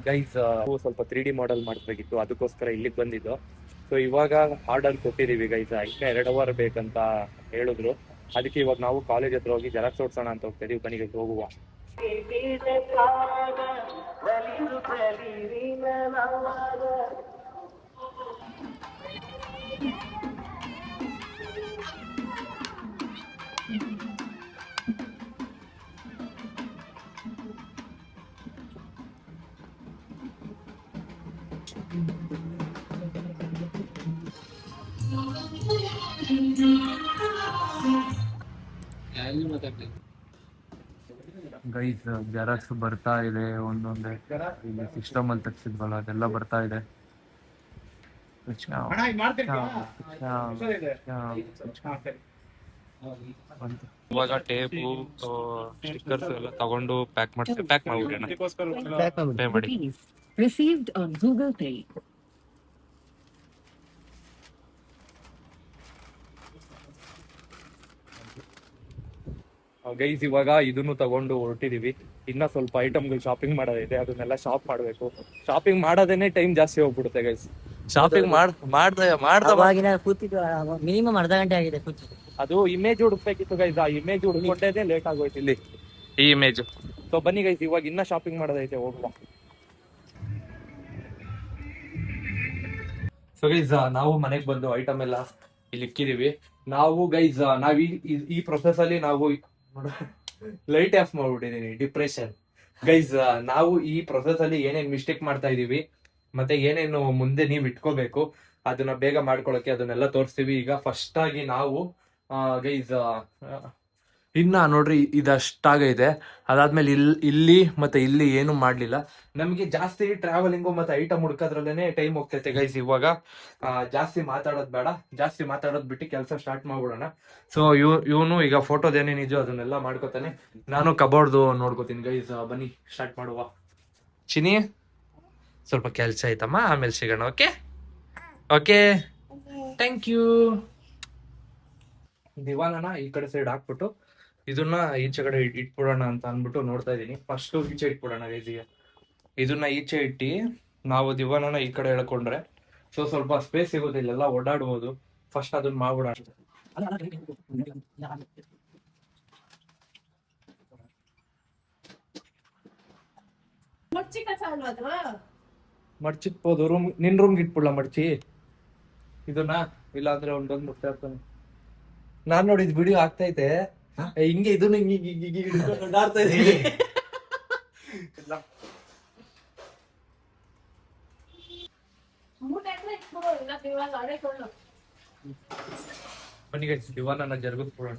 Guys ಸ್ವಲ್ಪ 3D model ಮಾಡಿಸ್ಬೇಕಿತ್ತು, ಅದಕ್ಕೋಸ್ಕರ ಇಲ್ಲಿಗೆ ಬಂದಿದ್ದು. ಸೊ ಇವಾಗ ಆರ್ಡರ್ ಕೊಟ್ಟಿದ್ದೀವಿ ಗೈಸ್, ಈಗ 2 ಅವರ್ ಬೇಕಂತ ಹೇಳಿದ್ರು. ಅದಕ್ಕೆ ಇವಾಗ ನಾವು ಕಾಲೇಜ್ ಹತ್ರ ಹೋಗಿ ಜೆರಾಕ್ಸ್ ಓಡಿಸೋಣ ಅಂತ ಹೋಗ್ತಾ ಇದೀವಿ. ಬನ್ನಿ ಗೈಸ್ ಹೋಗುವ. ಗೈಸ್ ಜೆರಾಕ್ಸ್ ಬರ್ತಾ ಇದೆ ಒಂದೊಂದೇ. ಇಲ್ಲಿ ಸಿಸ್ಟಮ್ ಅಲ್ಲಿ ತೆಗ್ಸಿದ್ವಲ್ಲ ಅದೆಲ್ಲ ಬರ್ತಾ ಇದೆ. ಇವಾಗ ಟೇಪು ಸ್ಟಿಕ್ಕರ್ಸ್ ಎಲ್ಲ ತಗೊಂಡು ಪ್ಯಾಕ್ ಮಾಡ್ಬಿಡಿ. Received on Google pay. Guys ಇವಾಗ ಇದನ್ನು ತಗೊಂಡು ಹೊರಟಿದೀವಿ. ಇನ್ನ ಸ್ವಲ್ಪ ಐಟಮ್ಗಳು ಶಾಪಿಂಗ್ ಮಾಡೋದಿದೆ, ಅದನ್ನೆಲ್ಲ ಶಾಪ್ ಮಾಡ್ಬೇಕು. ಶಾಪಿಂಗ್ ಮಾಡೋದೇನೆ ಟೈಮ್ ಜಾಸ್ತಿ ಹೋಗ್ಬಿಡುತ್ತೆ ಗೈಸ್. ಶಾಪಿಂಗ್ ಮಿನಿಮಮ್ ಅರ್ಧ ಗಂಟೆ ಆಗಿದೆ. ಅದು ಇಮೇಜ್ ಹುಡುಕ್ಬೇಕಿತ್ತು ಗೈಸ್, ಆ ಇಮೇಜ್ ಹುಡುಕೊಂಡೇ ಲೇಟ್ ಆಗೋಯ್ತು ಇಲ್ಲಿ ಈ ಇಮೇಜ್. ಸೊ ಬನ್ನಿ ಗೈಸ್ ಇವಾಗ ಇನ್ನ ಶಾಪಿಂಗ್ ಮಾಡೋದೈತೆ, ಹೋಗುವ. ಸೊ ಗೈಸ್ ನಾವು ಮನೆಗೆ ಬಂದು ಐಟಮ್ ಎಲ್ಲ ಇಲ್ಲಿ ಇಕ್ಕಿದೀವಿ. ನಾವು ಗೈಸ್ ನಾವ್ ಈ ಪ್ರೊಸೆಸ್ ಅಲ್ಲಿ ನಾವು ಲೈಟ್ ಆಫ್ ಮಾಡ್ಬಿಟ್ಟಿದೀನಿ, ಡಿಪ್ರೆಷನ್ ಗೈಸ್. ನಾವು ಈ ಪ್ರೊಸೆಸ್ ಅಲ್ಲಿ ಏನೇನ್ ಮಿಸ್ಟೇಕ್ ಮಾಡ್ತಾ ಇದೀವಿ, ಮತ್ತೆ ಏನೇನು ಮುಂದೆ ನೀವ್ ಇಟ್ಕೋಬೇಕು ಅದನ್ನ ಬೇಗ ಮಾಡ್ಕೊಳಕ್ಕೆ ಅದನ್ನೆಲ್ಲ ತೋರಿಸ್ತೀವಿ. ಈಗ ಫಸ್ಟ್ ಆಗಿ ನಾವು ಗೈಸ್ ಇನ್ನ ನೋಡ್ರಿ ಇದಷ್ಟಾಗೈತೆ. ಅದಾದ್ಮೇಲೆ ಇಲ್ಲಿ ಮತ್ತೆ ಇಲ್ಲಿ ಏನು ಮಾಡ್ಲಿಲ್ಲ. ನಮ್ಗೆ ಜಾಸ್ತಿ ಟ್ರಾವೆಲಿಂಗು ಮತ್ತೆ ಐಟಮ್ ಹುಡ್ಕೋದ್ರಲ್ಲೇನೆ ಟೈಮ್ ಹೋಗ್ತೈತೆ ಗೈಸ್. ಇವಾಗ ಜಾಸ್ತಿ ಮಾತಾಡೋದ್ ಬೇಡ, ಜಾಸ್ತಿ ಮಾತಾಡೋದ್ ಬಿಟ್ಟು ಕೆಲಸ ಸ್ಟಾರ್ಟ್ ಮಾಡ್ಬಿಡೋಣ. ಸೊ ಇವನು ಈಗ ಫೋಟೋದ್ ಏನೇನಿದೆಯೋ ಅದನ್ನೆಲ್ಲ ಮಾಡ್ಕೋತಾನೆ, ನಾನು ಕಬೋರ್ಡ್ದು ನೋಡ್ಕೋತೀನಿ ಗೈಸ್. ಬನ್ನಿ ಸ್ಟಾರ್ಟ್ ಮಾಡುವ. ಚಿನಿ ಸ್ವಲ್ಪ ಕೆಲಸ ಐತಮ್ಮ, ಆಮೇಲೆ ಸಿಗೋಣ. Okay okay, thank you. ದಿವಾನನ ಈ ಕಡೆ ಸೈಡ್ ಹಾಕ್ಬಿಟ್ಟು ಇದನ್ನ ಈಚೆ ಕಡೆ ಇಟ್ಬಿಡೋಣ ಅಂತ ಅನ್ಬಿಟ್ಟು ನೋಡ್ತಾ ಇದೀನಿ. ಫಸ್ಟ್ ಈಚೆ ಇಟ್ಬಿಡೋಣ ಗೈಸಿಗೆ. ಇದನ್ನ ಈಚೆ ಇಟ್ಟು ನಾವು ದಿವಾನನ ಈ ಕಡೆ ಎಳ್ಕೊಂಡ್ರೆ ಸೊ ಸ್ವಲ್ಪ ಸ್ಪೇಸ್ ಸಿಗುತ್ತೆ, ಇಲ್ಲೆಲ್ಲ ಓಡಾಡ್ಬೋದು. ಫಸ್ಟ್ ಅದನ್ನ ಮಾಡ್ಬಿಡೋಣ. ಮಡ್ಚಿಟ್ಬೋದು. ನಿನ್ ರೂಮ್ಗೆ ಇಟ್ಬಿಡ್ಲ ಮಡ್ಚಿ ಇದನ್ನ, ಇಲ್ಲ ಅಂದ್ರೆ ಒಂದೊಂದು ಮುಟ್ಟ ಇರ್ತಾನೆ. ನಾನ್ ನೋಡಿದ್ ವಿಡಿಯೋ ಆಗ್ತೈತೆ ಹಿಂಗೆ, ಇದನ್ನ ಹಿಂಗೆ ಆಡ್ತಾ ಇದೀನಿ. ಬನ್ನಿ ಗೈಸ್ ದಿವಾನನ ಜರುಗಿಸ್ಬಿಡೋಣ.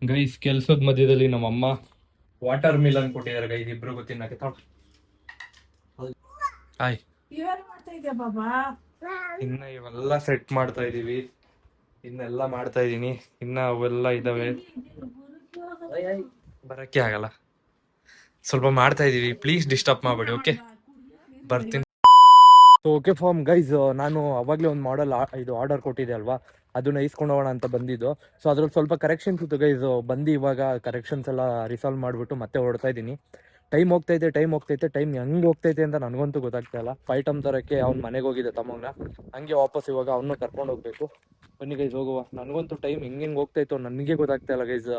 ಗೈಸ್ ಕೆಲ್ಸದ ಮಧ್ಯದಲ್ಲಿ ನಮ್ಮಮ್ಮ ವಾಟರ್ ಮಿಲನ್ ಕೊಟ್ಟಿದ್ದಾರೆ ಗೈಸ್ ಇಬ್ರಿಗೂ ತಿನ್ನಕ್ಕೆ. ಹಾಯ್, ಇನ್ನ ಇವೆಲ್ಲ ಸೆಟ್ ಮಾಡ್ತಾ ಇದೀವಿ, ಇನ್ನೆಲ್ಲ ಮಾಡ್ತಾ ಇದೀನಿ. ಇನ್ನ ಅವೆಲ್ಲ ಇದಾವೆ, ಬರಕ್ಕೆ ಆಗಲ್ಲ. ಸ್ವಲ್ಪ ಮಾಡ್ತಾ ಇದೀವಿ, ಪ್ಲೀಸ್ ಡಿಸ್ಟರ್ಬ್ ಮಾಡಬೇಡಿ. ಓಕೆ ಬರ್ತೀನಿ. ಓಕೆ ಫಾರ್ಮ್ ಗೈಸ್, ನಾನು ಅವಾಗಲೇ ಒಂದು ಮಾಡೆಲ್ ಇದು ಆರ್ಡರ್ ಕೊಟ್ಟಿದ್ದೆ ಅಲ್ವಾ, ಅದನ್ನ ಇಸ್ಕೊಂಡು ಹೋಗೋಣ ಅಂತ ಬಂದಿದ್ದು. ಸೊ ಅದ್ರಲ್ಲಿ ಸ್ವಲ್ಪ ಕರೆಕ್ಷನ್ಸ್ ಇತ್ತು ಗೈಸ್. ಬಂದು ಇವಾಗ ಕರೆಕ್ಷನ್ಸ್ ಎಲ್ಲ ರಿಸಾಲ್ವ್ ಮಾಡಿಬಿಟ್ಟು ಮತ್ತೆ ಹೊರಡ್ತಾ ಇದ್ದೀನಿ. ಟೈಮ್ ಹೋಗ್ತೈತೆ ಟೈಮ್ ಹೆಂಗೆ ಹೋಗ್ತೈತೆ ಅಂತ ನನಗಂತೂ ಗೊತ್ತಾಗ್ತಾ ಇಲ್ಲ. ಐಟಮ್ ತರಕ್ಕೆ ಅವ್ನ ಮನೆಗೆ ಹೋಗಿದ್ದೆ ತಮ್ಮನ, ಹಂಗೆ ವಾಪಸ್ ಇವಾಗ ಅವನ್ನ ಕರ್ಕೊಂಡು ಹೋಗ್ಬೇಕು. ಬನ್ನಿ ಗೈಸ್ ಹೋಗುವ. ನನಗಂತೂ ಟೈಮ್ ಹೆಂಗೆ ಹೋಗ್ತೈತೋ ನನಗೆ ಗೊತ್ತಾಗ್ತಾ ಇಲ್ಲ ಗೈಸ್.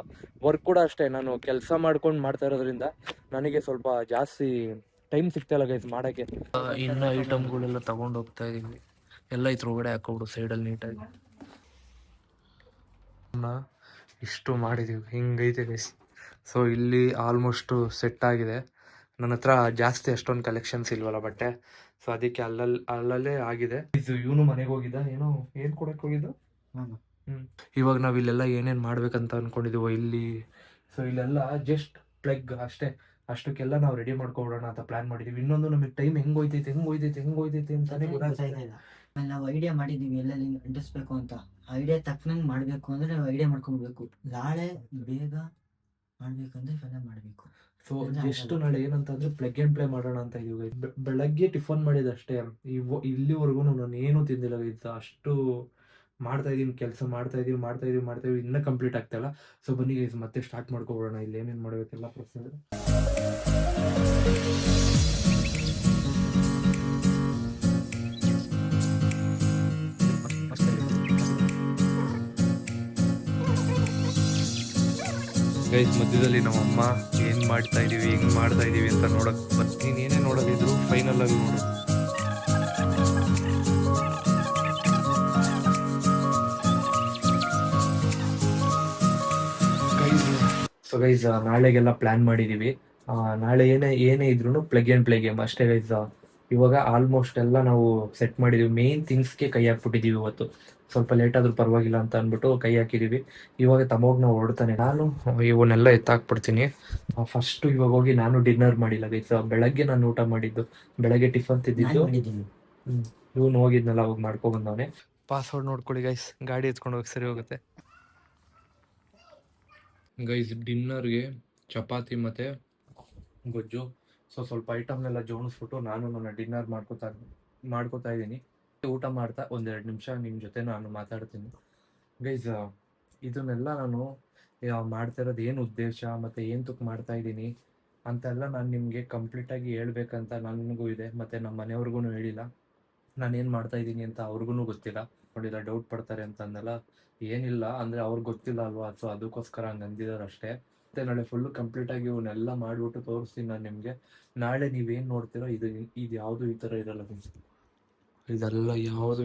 ವರ್ಕ್ ಕೂಡ ಅಷ್ಟೇ, ನಾನು ಕೆಲಸ ಮಾಡ್ಕೊಂಡು ಮಾಡ್ತಾ ಇರೋದ್ರಿಂದ ನನಗೆ ಸ್ವಲ್ಪ ಜಾಸ್ತಿ ಟೈಮ್ ಸಿಗ್ತಾ ಇಲ್ಲ ಗೈಸ್ ಮಾಡೋಕ್ಕೆ. ಇನ್ನು ಐಟಮ್ಗಳೆಲ್ಲ ತಗೊಂಡು ಹೋಗ್ತಾ ಇದೀವಿ. ಎಲ್ಲ ಇದ್ರ ಒಳಗಡೆ ಹಾಕೋಬಿಡು ಸೈಡಲ್ಲಿ ನೀಟಾಗಿ. ಇಷ್ಟು ಮಾಡಿದೀವಿ, ಹಿಂಗೈತೆ ಗೈಸ್. ಸೊ ಇಲ್ಲಿ ಆಲ್ಮೋಸ್ಟ್ ಸೆಟ್ ಆಗಿದೆ. ನನ್ನ ಹತ್ರ ಜಾಸ್ತಿ ಅಷ್ಟೊಂದು ಕಲೆಕ್ಷನ್ಸ್ ಇಲ್ವಲ್ಲ ಬಟ್ಟೆ, ಸೊ ಅದಕ್ಕೆ ಅಲ್ಲಲ್ಲೇ ಆಗಿದೆ. ಇದು ಇವನು ಮನೆಗೆ ಹೋಗಿದ್ದ, ಏನೋ ಏನ್ ಕೊಡಕ್ ಹೋಗಿದ್ದು. ಇವಾಗ ನಾವ್ ಇಲ್ಲೆಲ್ಲ ಏನೇನ್ ಮಾಡ್ಬೇಕಂತ ಅನ್ಕೊಂಡಿದೀವೋ ಇಲ್ಲಿ, ಸೊ ಇಲ್ಲೆಲ್ಲ ಜಸ್ಟ್ ಪ್ಲಗ್ ಅಷ್ಟೇ, ಅಷ್ಟಕ್ಕೆಲ್ಲ ನಾವು ರೆಡಿ ಮಾಡ್ಕೊಬಿಡೋಣ ಅಂತ ಪ್ಲಾನ್ ಮಾಡಿದೀವಿ. ಇನ್ನೊಂದು ನಮಗೆ ಟೈಮ್ ಹೆಂಗ್ ಹೋಯ್ತೈತೆ ಅಂತಾನೆ ಗೊತ್ತಾಗ್ತಾ ಇಲ್ಲ. ನಾವು ಐಡಿಯಾ ಮಾಡಿದೀವಿ ಎಲ್ಲೆಲ್ಲಿ ಅಂಟಿಸ್ಬೇಕು ಅಂತ. ಐಡಿಯಾ ತಕ್ಕನಂಗೆ ಮಾಡ್ಬೇಕು ಅಂದ್ರೆ ನಾವು ಐಡಿಯಾ ಮಾಡ್ಕೊಬೇಕು. ನಾಳೆ ಬೇಗ ಮಾಡ್ಬೇಕಂದ್ರೆ ಇವೆಲ್ಲ ಮಾಡ್ಬೇಕು. ಸೊ ಎಷ್ಟು ನಾಳೆ ಏನಂತಂದ್ರೆ ಪ್ಲಗ್ ಅಂಡ್ ಪ್ಲೇ ಮಾಡೋಣ ಅಂತ ಇದೀವಿ. ಬೆಳಗ್ಗೆ ಟಿಫನ್ ಮಾಡಿದಷ್ಟೇ, ಇಲ್ಲಿವರೆಗೂ ನಾನು ಏನೂ ತಿಂದಿಲ್ಲ. ಇದು ಅಷ್ಟು ಮಾಡ್ತಾ ಇದೀನಿ, ಕೆಲಸ ಮಾಡ್ತಾ ಇದೀವಿ, ಇನ್ನೂ ಕಂಪ್ಲೀಟ್ ಆಗ್ತಾ ಇಲ್ಲ. ಸೊ ಬನ್ನಿ ಗೈಸ್ ಮತ್ತೆ ಸ್ಟಾರ್ಟ್ ಮಾಡ್ಕೊಬಿಡೋಣ. ಇಲ್ಲಿ ಏನೇನು ಮಾಡಬೇಕೆಲ್ಲ ಪ್ರೊಸೆಸ್. ಗೈಸ್ ಮಧ್ಯದಲ್ಲಿ ನಮ್ಮಮ್ಮ ಏನ್ ಮಾಡ್ತಾ ಇದೀವಿ, ಹೆಂಗ್ ಮಾಡ್ತಾ ಇದೀವಿ ಅಂತ ನೋಡಕ್ ನೀನ್ ಏನೇ ನೋಡೋದಿದ್ರು ಫೈನಲ್ ಆಗಿ ನೋಡು. ಸೊ ಗೈಸ್ ನಾಳೆಗೆಲ್ಲ ಪ್ಲಾನ್ ಮಾಡಿದೀವಿ. ನಾಳೆ ಏನೇ ಇದ್ರು ಪ್ಲಗ್ ಅಂಡ್ ಪ್ಲೇ ಗೇಮ್ ಅಷ್ಟೇ ಗೈಸ್. ಇವಾಗ ಆಲ್ಮೋಸ್ಟ್ ಎಲ್ಲ ನಾವು ಸೆಟ್ ಮಾಡಿದೀವಿ. ಮೇನ್ ಥಿಂಗ್ಸ್ಗೆ ಕೈ ಹಾಕ್ಬಿಟ್ಟಿದೀವಿ ಇವತ್ತು. ಸ್ವಲ್ಪ ಲೇಟ್ ಆದ್ರೂ ಪರವಾಗಿಲ್ಲ ಅಂತ ಅಂದ್ಬಿಟ್ಟು ಕೈ ಹಾಕಿದೀವಿ. ಇವಾಗ ತಮೋಗ್ ನಾವು ಹೊರಡ್ತಾನೆ. ನಾನು ಇವನ್ನೆಲ್ಲ ಎತ್ತಾಕ್ಬಿಡ್ತೀನಿ ಫಸ್ಟ್. ಇವಾಗ ಹೋಗಿ ನಾನು ಡಿನ್ನರ್ ಮಾಡಿಲ್ಲ ಗೈಸ್. ಬೆಳಗ್ಗೆ ನಾನು ಊಟ ಮಾಡಿದ್ದು, ಬೆಳಗ್ಗೆ ಟಿಫನ್ ತಿಂದಿದ್ದು. ಇವನು ಹೋಗಿದ್ನಲ್ಲ ಅವಾಗ ಮಾಡ್ಕೊ ಬಂದವನೆ. ಪಾಸ್ವರ್ಡ್ ನೋಡ್ಕೊಳ್ಳಿ ಗೈಸ್, ಗಾಡಿ ಎತ್ಕೊಂಡು ಹೋಗಿ ಸರಿ ಹೋಗುತ್ತೆ. ಗೈಸ್ ಡಿನ್ನರ್ಗೆ ಚಪಾತಿ ಮತ್ತೆ ಗೊಜ್ಜು. ಸೊ ಸ್ವಲ್ಪ ಐಟಮ್ನೆಲ್ಲ ಜೋಡಿಸ್ಬಿಟ್ಟು ನಾನು ನನ್ನ ಡಿನ್ನರ್ ಮಾಡ್ಕೋತಾ ಇದ್ದೀನಿ. ಊಟ ಮಾಡ್ತಾ ಒಂದೆರಡು ನಿಮಿಷ ನಿಮ್ಮ ಜೊತೆ ನಾನು ಮಾತಾಡ್ತೀನಿ ಗೈಸ್. ಇದನ್ನೆಲ್ಲ ನಾನು ಮಾಡ್ತಾ ಇರೋದು ಏನು ಉದ್ದೇಶ ಮತ್ತು ಏನು ತುಕ್ ಮಾಡ್ತಾ ಇದ್ದೀನಿ ಅಂತೆಲ್ಲ ನಾನು ನಿಮಗೆ ಕಂಪ್ಲೀಟಾಗಿ ಹೇಳ್ಬೇಕಂತ ನನಗೂ ಇದೆ. ಮತ್ತು ನಮ್ಮ ಮನೆಯವ್ರಿಗೂ ಹೇಳಿಲ್ಲ ನಾನೇನು ಮಾಡ್ತಾ ಇದ್ದೀನಿ ಅಂತ. ಅವ್ರಿಗೂ ಗೊತ್ತಿಲ್ಲ, ನೋಡಿಲ್ಲ, ಡೌಟ್ ಪಡ್ತಾರೆ ಅಂತ ಅಂದೆಲ್ಲ. ಏನಿಲ್ಲ ಅಂದರೆ ಅವ್ರಿಗೆ ಗೊತ್ತಿಲ್ಲ ಅಲ್ವಾ, ಸೊ ಅದಕ್ಕೋಸ್ಕರ ಹಂಗೆ ಅಂದಿದ್ದಾರೆ ಅಷ್ಟೇ. ಮತ್ತು ನಾಳೆ ಫುಲ್ಲು ಕಂಪ್ಲೀಟಾಗಿ ಇವನ್ನೆಲ್ಲ ಮಾಡಿಬಿಟ್ಟು ತೋರಿಸ್ತೀನಿ ನಾನು ನಿಮಗೆ. ನಾಳೆ ನೀವೇನು ನೋಡ್ತೀರೋ ಇದು ಯಾವುದು ಈ ಥರ ಇರಲ್ಲ, ಇದೆಲ್ಲ ಯಾವುದು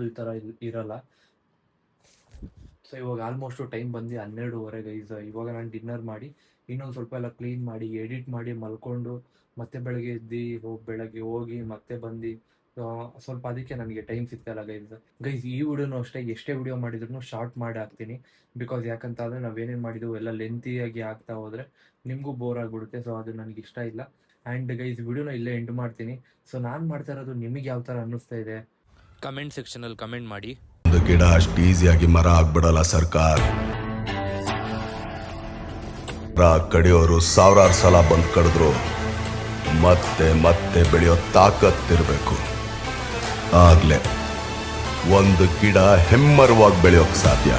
ಈ ಥರ ಇರಲ್ಲ. ಸೊ ಇವಾಗ ಆಲ್ಮೋಸ್ಟು ಟೈಮ್ ಬಂದು 12:30 ಗೈಸ್. ಇವಾಗ ನಾನು ಡಿನ್ನರ್ ಮಾಡಿ ಇನ್ನೊಂದು ಸ್ವಲ್ಪ ಎಲ್ಲ ಕ್ಲೀನ್ ಮಾಡಿ ಎಡಿಟ್ ಮಾಡಿ ಮಲ್ಕೊಂಡು ಮತ್ತೆ ಬೆಳಗ್ಗೆ ಎದ್ದು ಬೆಳಗ್ಗೆ ಹೋಗಿ ಮತ್ತೆ ಬಂದು ಸ್ವಲ್ಪ ಅದಕ್ಕೆ ನನಗೆ ಟೈಮ್ ಸಿಗ್ತಾಯಿಲ್ಲ ಗೈಸ್. ಈ ವಿಡಿಯೋನು ಅಷ್ಟೇ, ಎಷ್ಟೇ ವಿಡಿಯೋ ಮಾಡಿದ್ರು ಶಾರ್ಟ್ ಮಾಡಿ ಹಾಕ್ತೀನಿ. ಬಿಕಾಸ್ ಯಾಕಂತ ಅಂದರೆ ನಾವೇನೇನು ಮಾಡಿದೆವು ಎಲ್ಲ ಲೆಂತಿಯಾಗಿ ಆಗ್ತಾ ಹೋದರೆ ನಿಮಗೂ ಬೋರ್ ಆಗಿಬಿಡುತ್ತೆ. ಸೊ ಅದು ನನಗೆ ಇಷ್ಟ ಇಲ್ಲ. ಆ್ಯಂಡ್ ಗೈಸ್ ವಿಡಿಯೋನ ಇಲ್ಲೇ ಎಂಡ್ ಮಾಡ್ತೀನಿ. ಸೊ ನಾನು ಮಾಡ್ತಾ ಇರೋದು ನಿಮಗೆ ಯಾವ ಥರ ಅನ್ನಿಸ್ತಾ ಇದೆ ಕಮೆಂಟ್ ಸೆಕ್ಷನಲ್ಲಿ ಕಮೆಂಟ್ ಮಾಡಿ. ಒಂದು ಗಿಡ ಅಷ್ಟು ಈಸಿಯಾಗಿ ಮರ ಆಗ್ಬಿಡಲ್ಲ ಸರ್ಕಾರ. ಕಡಿಯೋರು ಸಾವಿರಾರು ಸಲ ಬಂದು ಕಡಿದ್ರು ಮತ್ತೆ ಮತ್ತೆ ಬೆಳೆಯೋ ತಾಕತ್ತಿರಬೇಕು. ಆಗ್ಲೇ ಒಂದು ಗಿಡ ಹೆಮ್ಮರವಾಗಿ ಬೆಳೆಯೋಕ್ ಸಾಧ್ಯ.